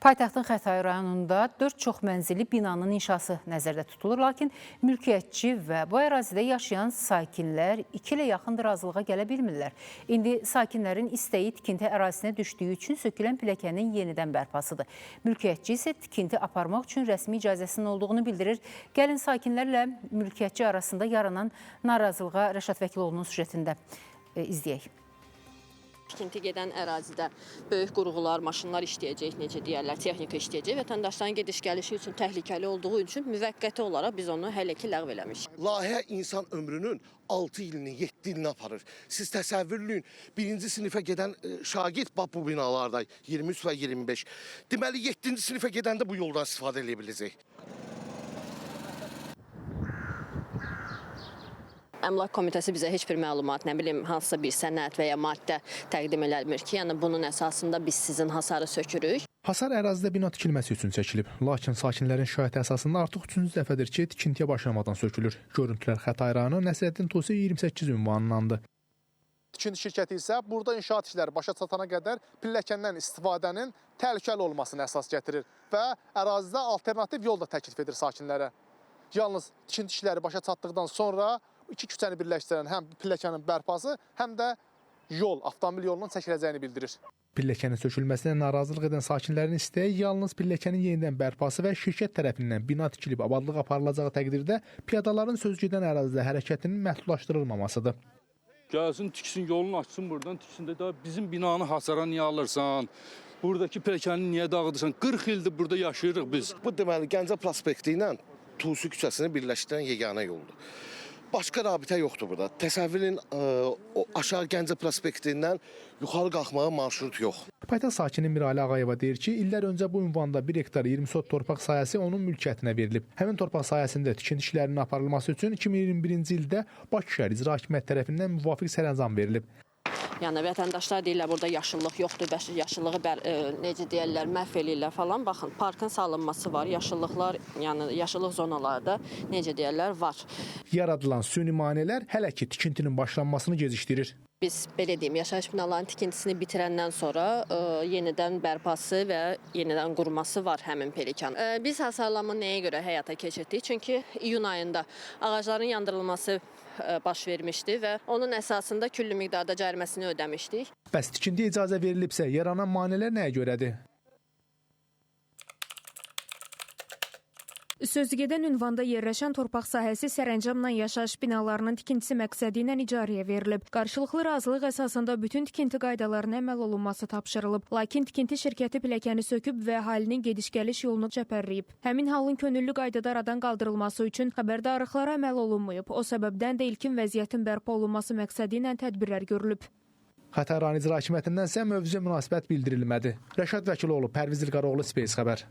Paytaxtın Xətai rayonunda 4 çox mənzilli binanın inşası nəzərdə tutulur, lakin mülkiyyətçi və bu ərazidə yaşayan sakinlər 2 ilə yaxındır razılığa gələ bilmirlər. İndi sakinlərin istəyi tikinti ərazisinə düşdüyü üçün sökülən pilləkənin yenidən bərpasıdır. Mülkiyyətçi isə tikinti aparmaq üçün rəsmi icazəsinin olduğunu bildirir. Gəlin sakinlərlə mülkiyyətçi arasında yaranan narazılığa Rəşad Vəkiloğlu'nun süjetində izləyək. Tikinti gedən ərazidə böyük qurğular, maşınlar işləyəcək, necə deyərlər, texnika işləyəcək. Vətəndaşların gediş-gəlişi üçün təhlükəli olduğu üçün müvəqqəti olaraq biz onu hələ ki ləğv eləmişik. Layihə insan ömrünün 6 ilini, 7 ilini aparır. Siz təsəvvürləyin, 1-ci sinifə gedən şagird bu binalarda 23 və 25. Deməli 7-ci sinifə gedəndə bu yoldan istifadə edə biləcək. Əmlak Komitəsi bizə heç bir məlumat, nə bilim, hansısa bir sənəd və ya maddə təqdim eləmir ki, yəni bunun əsasında biz sizin hasarı sökürük. Hasar ərazidə bina tikilməsi üçün çəkilib. Lakin sakinlərin şikayəti əsasında artıq 3-cü dəfədir ki, tikintiyə başlamadan sökülür. Görüntülər Xətai rayonu Nəsrəddin Tusi 28 ünvanındandır. Tikinti şirkəti isə burada inşaat işləri başa çatana qədər pilləkəndən istifadənin təhlükəli olmasını əsas gətirir və ərazidə alternativ yol da təklif edir sakinlərə. Yalnız tikinti işləri başa çatdıqdan sonra iki küçəni birləşdirən həm pilləkənin bərpası, həm də yol, avtomobil yolunun çəkiləcəyini bildirir. Pilləkənin sökülməsinə narazılıq edən sakinlərin istəyi yalnız pilləkənin yenidən bərpası və şirkət tərəfindən bina tikilib abadlıq aparılacağı təqdirdə piyadaların sözgedən ərazidə hərəkətinin məhdudlaşdırılmamasıdır. Gəlsin, tiksin, yolunu açsın buradan, tiksin də bizim binanı hasara niyə alırsan? Buradakı pilləkəni niyə dağıdırsan? 40 ildir burada yaşayırıq biz. Bu deməli Gəncə prospekti ilə Tusi küçəsini birləşdirən yeganə yoldur. Başqa rabitə yoxdur burada. Təsəvvürün aşağı Gəncə prospektindən yuxarı qalxmağa marşrut yox. Paytaxt sakini Mirali Ağayeva deyir ki, illər öncə bu ünvanda 1 hektar 20 sot torpaq sahəsi onun mülkiyyətinə verilib. Həmin torpaq sahəsində tikinti işlərinin aparılması üçün 2021-ci ildə Bakı şəhər İcra Hakimiyyəti tərəfindən müvafiq sərəncam verilib. Yəni vətəndaşlar deyirlər burada yaşıllıq yoxdur, yaşıllığı necə deyirlər, məhv eləyirlər falan. Baxın, parkın salınması var, yaşıllıqlar, yəni yaşıllıq zonalarda necə deyirlər var. Yaradılan süni maneələr hələ ki tikintinin başlanmasını gecikdirir. Biz belə deyim, yaşayış binalarının tikintisini bitirəndən sonra yenidən bərpası və yenidən qurması var həmin pelikan. Biz hasarlanma nəyə görə həyata keçirdik? Çünki iyun ayında ağacların yandırılması baş vermişdi və onun əsasında küllü miqdarda cəriməsini ödəmişdik. Bəs tikintiyə icazə verilibsə, yaranan maneələr nəyə görədir? Sözügedən ünvanda yerləşən torpaq sahəsi sərəncamla yaşayış binalarının tikintisi məqsədi ilə icarəyə verilib. Qarşılıqlı razılıq əsasında bütün tikinti qaydalarına əməl olunması tapşırılıb. Lakin tikinti şirkəti pilləkəni söküb və əhalinin gediş-gəliş yolunu çəpərləyib. Həmin halın könüllü qaydada aradan qaldırılması üçün xəbərdarlıqlara əməl olunmayıb. O səbəbdən də ilkin vəziyyətin bərpa olunması məqsədi ilə tədbirlər görülüb. Xətai rayon İcra Hakimiyyətindən isə mövzuya münasibət bildirilmədi. Rəşad Vəkiloğlu, Pərviz İlqaroğlu, Space xəbər.